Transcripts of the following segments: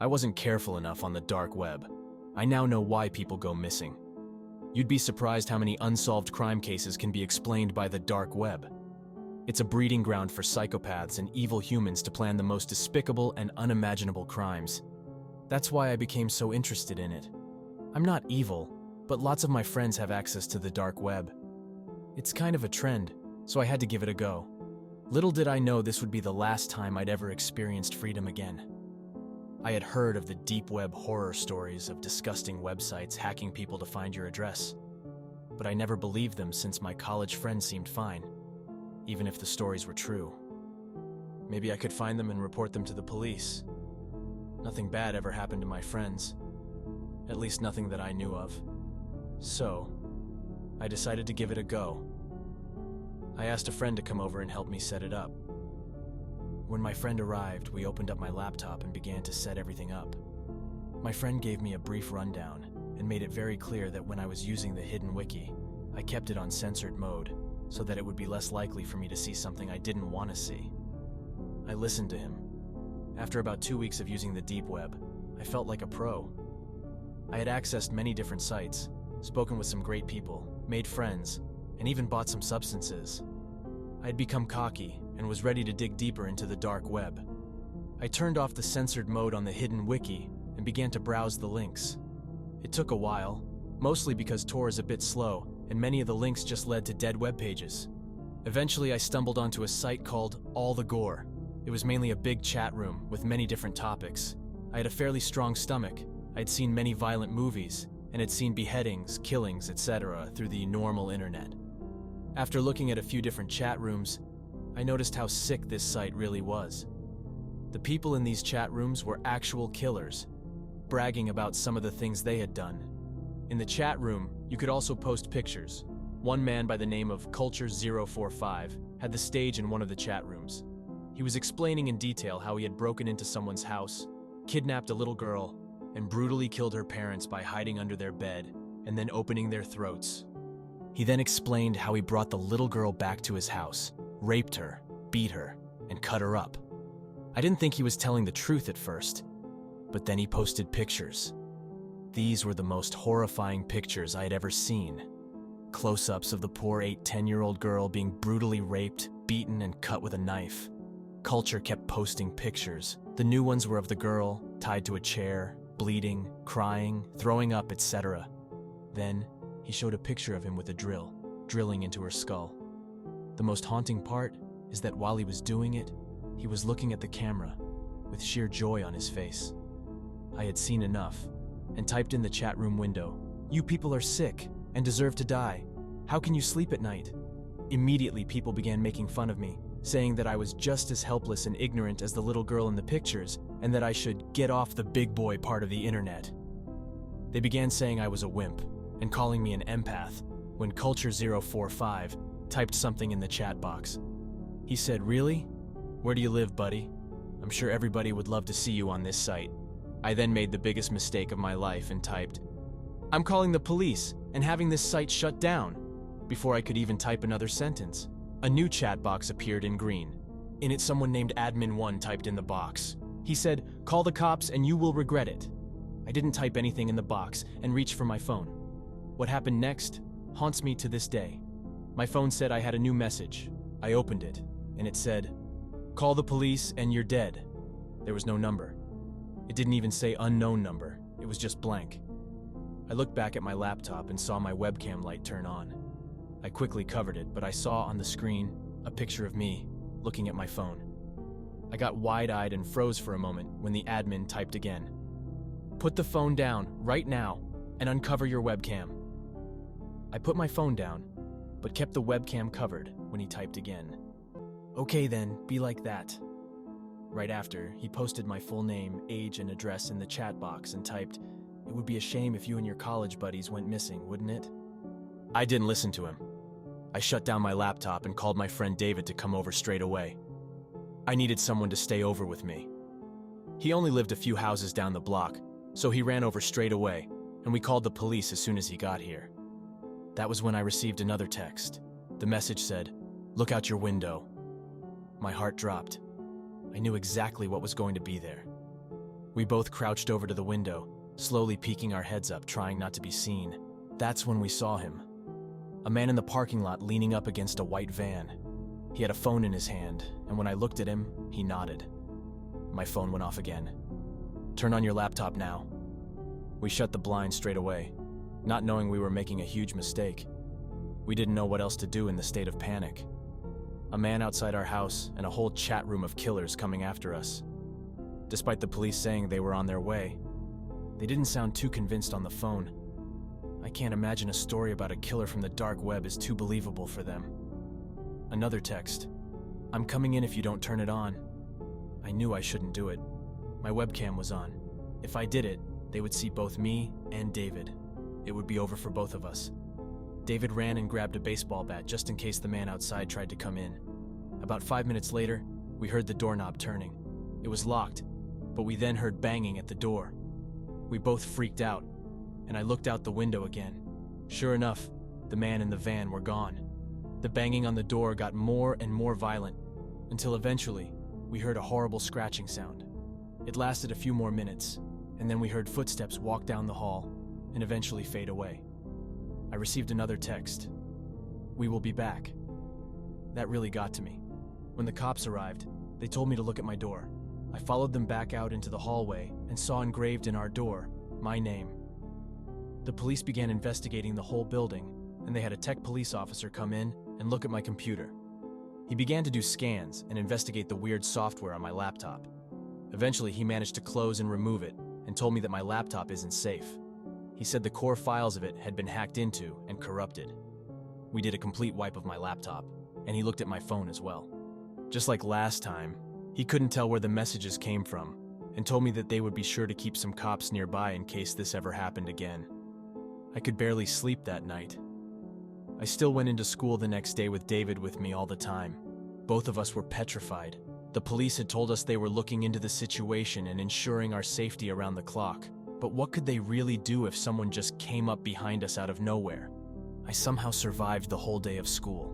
I wasn't careful enough on the dark web. I now know why people go missing. You'd be surprised how many unsolved crime cases can be explained by the dark web. It's a breeding ground for psychopaths and evil humans to plan the most despicable and unimaginable crimes. That's why I became so interested in it. I'm not evil, but lots of my friends have access to the dark web. It's kind of a trend, so I had to give it a go. Little did I know this would be the last time I'd ever experienced freedom again. I had heard of the deep web horror stories of disgusting websites hacking people to find your address, but I never believed them since my college friends seemed fine, even if the stories were true. Maybe I could find them and report them to the police. Nothing bad ever happened to my friends, at least nothing that I knew of. So, I decided to give it a go. I asked a friend to come over and help me set it up. When my friend arrived, we opened up my laptop and began to set everything up. My friend gave me a brief rundown and made it very clear that when I was using the hidden wiki, I kept it on censored mode so that it would be less likely for me to see something I didn't want to see. I listened to him. After about 2 weeks of using the deep web, I felt like a pro. I had accessed many different sites, spoken with some great people, made friends, and even bought some substances. I had become cocky and was ready to dig deeper into the dark web. I turned off the censored mode on the hidden wiki and began to browse the links. It took a while, mostly because Tor is a bit slow and many of the links just led to dead web pages. Eventually I stumbled onto a site called All the Gore. It was mainly a big chat room with many different topics. I had a fairly strong stomach. I had seen many violent movies and had seen beheadings, killings, etc. through the normal internet. After looking at a few different chat rooms, I noticed how sick this site really was. The people in these chat rooms were actual killers, bragging about some of the things they had done. In the chat room, you could also post pictures. One man by the name of Culture045 had the stage in one of the chat rooms. He was explaining in detail how he had broken into someone's house, kidnapped a little girl, and brutally killed her parents by hiding under their bed and then opening their throats. He then explained how he brought the little girl back to his house, raped her, beat her, and cut her up. I didn't think he was telling the truth at first, but then he posted pictures. These were the most horrifying pictures I had ever seen. Close-ups of the poor 8-10-year-old girl being brutally raped, beaten, and cut with a knife. Culture kept posting pictures. The new ones were of the girl, tied to a chair, bleeding, crying, throwing up, etc. Then, he showed a picture of him with a drill, drilling into her skull. The most haunting part is that while he was doing it, he was looking at the camera with sheer joy on his face. I had seen enough and typed in the chat room window, "You people are sick and deserve to die. How can you sleep at night?" Immediately, people began making fun of me, saying that I was just as helpless and ignorant as the little girl in the pictures and that I should get off the big boy part of the internet. They began saying I was a wimp and calling me an empath when Culture045 typed something in the chat box. He said, "Really? Where do you live, buddy? I'm sure everybody would love to see you on this site." I then made the biggest mistake of my life and typed, "I'm calling the police and having this site shut down," before I could even type another sentence. A new chat box appeared in green. In it, someone named Admin1 typed in the box. He said, "Call the cops and you will regret it." I didn't type anything in the box and reached for my phone. What happened next haunts me to this day. My phone said I had a new message. I opened it, and it said, "Call the police and you're dead." There was no number. It didn't even say unknown number. It was just blank. I looked back at my laptop and saw my webcam light turn on. I quickly covered it, but I saw on the screen a picture of me looking at my phone. I got wide-eyed and froze for a moment when the admin typed again, "Put the phone down right now and uncover your webcam." I put my phone down, but kept the webcam covered when he typed again. "Okay then, be like that." Right after, he posted my full name, age, and address in the chat box and typed, "It would be a shame if you and your college buddies went missing, wouldn't it?" I didn't listen to him. I shut down my laptop and called my friend David to come over straight away. I needed someone to stay over with me. He only lived a few houses down the block, so he ran over straight away, and we called the police as soon as he got here. That was when I received another text. The message said, "Look out your window." My heart dropped. I knew exactly what was going to be there. We both crouched over to the window, slowly peeking our heads up, trying not to be seen. That's when we saw him. A man in the parking lot leaning up against a white van. He had a phone in his hand, and when I looked at him, he nodded. My phone went off again. "Turn on your laptop now." We shut the blind straight away, not knowing we were making a huge mistake. We didn't know what else to do in the state of panic. A man outside our house and a whole chat room of killers coming after us. Despite the police saying they were on their way, they didn't sound too convinced on the phone. I can't imagine a story about a killer from the dark web is too believable for them. Another text. "I'm coming in if you don't turn it on." I knew I shouldn't do it. My webcam was on. If I did it, they would see both me and David. It would be over for both of us. David ran and grabbed a baseball bat just in case the man outside tried to come in. About 5 minutes later, we heard the doorknob turning. It was locked, but we then heard banging at the door. We both freaked out, and I looked out the window again. Sure enough, the man and the van were gone. The banging on the door got more and more violent, until eventually, we heard a horrible scratching sound. It lasted a few more minutes, and then we heard footsteps walk down the hall and eventually fade away. I received another text. "We will be back." That really got to me. When the cops arrived, they told me to look at my door. I followed them back out into the hallway and saw engraved in our door my name. The police began investigating the whole building, and they had a tech police officer come in and look at my computer. He began to do scans and investigate the weird software on my laptop. Eventually, he managed to close and remove it and told me that my laptop isn't safe. He said the core files of it had been hacked into and corrupted. We did a complete wipe of my laptop, and he looked at my phone as well. Just like last time, he couldn't tell where the messages came from and told me that they would be sure to keep some cops nearby in case this ever happened again. I could barely sleep that night. I still went into school the next day with David with me all the time. Both of us were petrified. The police had told us they were looking into the situation and ensuring our safety around the clock. But what could they really do if someone just came up behind us out of nowhere? I somehow survived the whole day of school.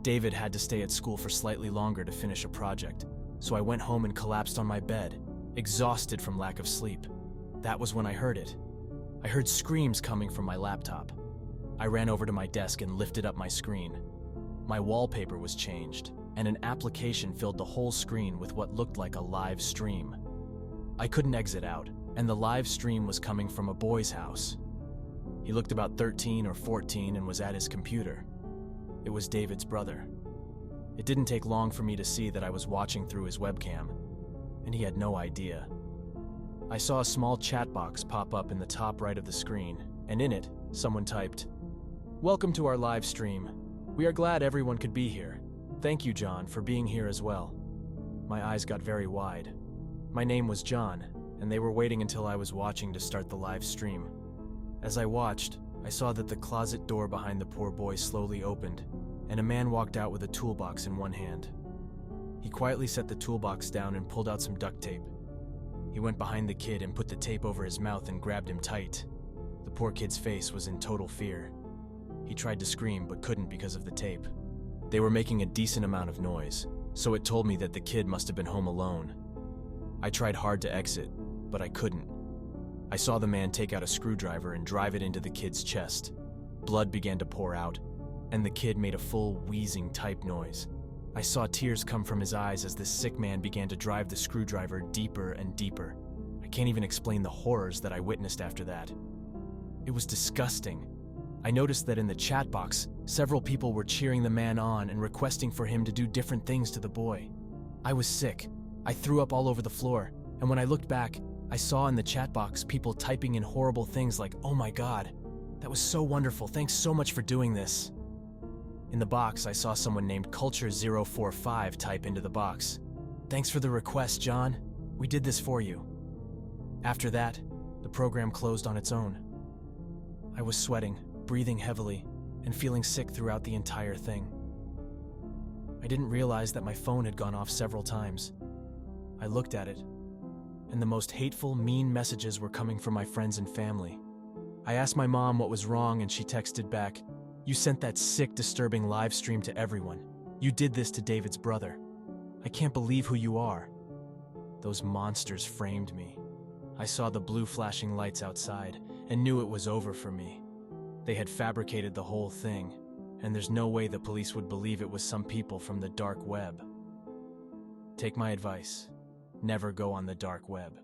David had to stay at school for slightly longer to finish a project, so I went home and collapsed on my bed, exhausted from lack of sleep. That was when I heard it. I heard screams coming from my laptop. I ran over to my desk and lifted up my screen. My wallpaper was changed, and an application filled the whole screen with what looked like a live stream. I couldn't exit out, and the live stream was coming from a boy's house. He looked about 13 or 14 and was at his computer. It was David's brother. It didn't take long for me to see that I was watching through his webcam, and he had no idea. I saw a small chat box pop up in the top right of the screen, and in it, someone typed, "Welcome to our live stream. We are glad everyone could be here. Thank you, John, for being here as well." My eyes got very wide. My name was John, and they were waiting until I was watching to start the live stream. As I watched, I saw that the closet door behind the poor boy slowly opened, and a man walked out with a toolbox in one hand. He quietly set the toolbox down and pulled out some duct tape. He went behind the kid and put the tape over his mouth and grabbed him tight. The poor kid's face was in total fear. He tried to scream but couldn't because of the tape. They were making a decent amount of noise, so it told me that the kid must have been home alone. I tried hard to exit, but I couldn't. I saw the man take out a screwdriver and drive it into the kid's chest. Blood began to pour out, and the kid made a full wheezing type noise. I saw tears come from his eyes as this sick man began to drive the screwdriver deeper and deeper. I can't even explain the horrors that I witnessed after that. It was disgusting. I noticed that in the chat box, several people were cheering the man on and requesting for him to do different things to the boy. I was sick. I threw up all over the floor, and when I looked back, I saw in the chat box people typing in horrible things like, "Oh my God, that was so wonderful, thanks so much for doing this." In the box, I saw someone named Culture045 type into the box, "Thanks for the request, John. We did this for you." After that, the program closed on its own. I was sweating, breathing heavily, and feeling sick throughout the entire thing. I didn't realize that my phone had gone off several times. I looked at it, and the most hateful, mean messages were coming from my friends and family. I asked my mom what was wrong, and she texted back, "You sent that sick, disturbing live stream to everyone. You did this to David's brother. I can't believe who you are." Those monsters framed me. I saw the blue flashing lights outside and knew it was over for me. They had fabricated the whole thing, and there's no way the police would believe it was some people from the dark web. Take my advice. Never go on the dark web.